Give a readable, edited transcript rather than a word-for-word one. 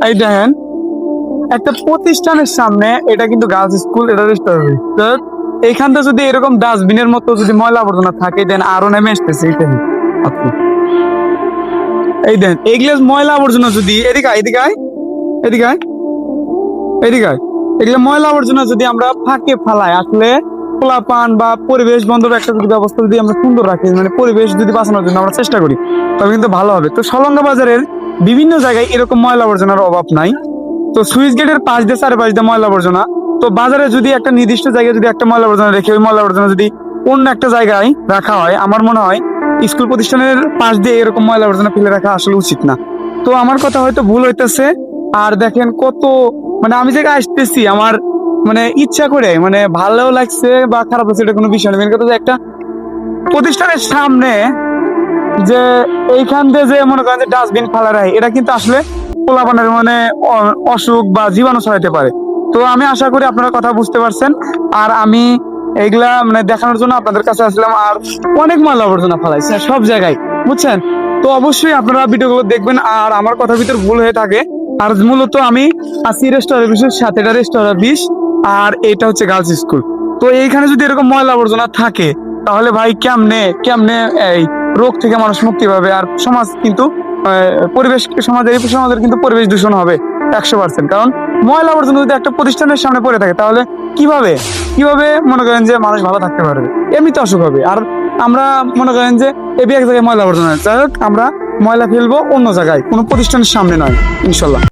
এই দেখেন একটা প্রতিষ্ঠানের সামনে, এটা কিন্তু গার্লস স্কুল, এটা রেস্টুরেন্ট। তো এইখানটা যদি এরকম ডাস্টবিনের মতো যদি ময়লা আবর্জনা থাকে, দেন আরো নেমে আসতেছে এইখানে আপনি। এই দেন এইগুলো ময়লা আবর্জনা যদি এদিকে আয়, এদিকে আয়, এদিকে আয়, এদিকে আয়। এগুলো ময়লা আবর্জনা যদি আমরা ফাঁকে ফালাই, আসলে পোলাপান বা পরিবেশ বন্ধব একটা যদি ব্যবস্থা যদি আমরা সুন্দর রাখি, মানে পরিবেশ যদি বাঁচানোর জন্য আমরা চেষ্টা করি, তবে কিন্তু ভালো হবে। তো সলঙ্গা বাজারের বিভিন্ন জায়গায় এরকম ময়লা আবর্জনার অভাব নাই। তো সুইচ গেটের পাশ দিয়ে চারপাশ দিয়ে ময়লা আবর্জনা। তো বাজারে যদি একটা নির্দিষ্ট জায়গায় যদি একটা ময়লা আবর্জনা রেখে ওই ময়লা আবর্জনা যদি অন্য একটা জায়গায় রাখা হয়, আমার মনে হয় স্কুল প্রতিষ্ঠানের পাশ দিয়ে এরকম ময়লা আবর্জনা ফেলে রাখা আসলে উচিত না। তো আমার কথা হয়তো ভুল হইতেছে। আর দেখেন কত, মানে আমি জায়গায় আসতেছি আমার মানে ইচ্ছা করে, মানে ভালো লাগছে বা খারাপ লাগছে এটা কোনো বিষয় না, মেন কথা যে একটা প্রতিষ্ঠানের সামনে যে এইখান দিয়ে যে মনে করেন যে ডাস্টবিন ফেলা রায়, এটা কিন্তু আসলে পোলাপানের মানে অসুখ বা জীবাণু ছড়াইতে পারে। তো আমি আশা করি আপনারা কথা বুঝতে পারছেন। আর আমি এইগুলা মানে দেখানোর জন্য আপনাদের কাছে আসলাম। আর অনেক ময়লা আবর্জনা ফেলাইছে সব জায়গায়, বুঝছেন? তো অবশ্যই আপনারা ভিডিওগুলো দেখবেন। আর আমার কথার ভিতর ভুল হয়ে থাকে, আর মূলত আমি আছি রেস্টুরেন্ট বিশের সাথে, এটা রেস্টুরেন্ট 20 আর এটা হচ্ছে গার্লস স্কুল। তো এইখানে যদি এরকম ময়লা আবর্জনা থাকে, তাহলে ভাই কেমনে কেমনে এই রোগ থেকে মানুষ মুক্তি পাবে? আর সমাজ কিন্তু পরিবেশ, সমাজের কিন্তু পরিবেশ দূষণ হবে 100%। কারণ ময়লা আবর্জনা যদি একটা প্রতিষ্ঠানের সামনে পড়ে থাকে, তাহলে কিভাবে কিভাবে মনে করেন যে মানুষ ভালো থাকতে পারবে? এমনিতে অসুখ হবে। আর আমরা মনে করেন যে এক জায়গায় ময়লা আবর্জনা, যাই হোক আমরা ময়লা ফেলবো অন্য জায়গায়, কোনো প্রতিষ্ঠানের সামনে নয়, ইনশাল্লাহ।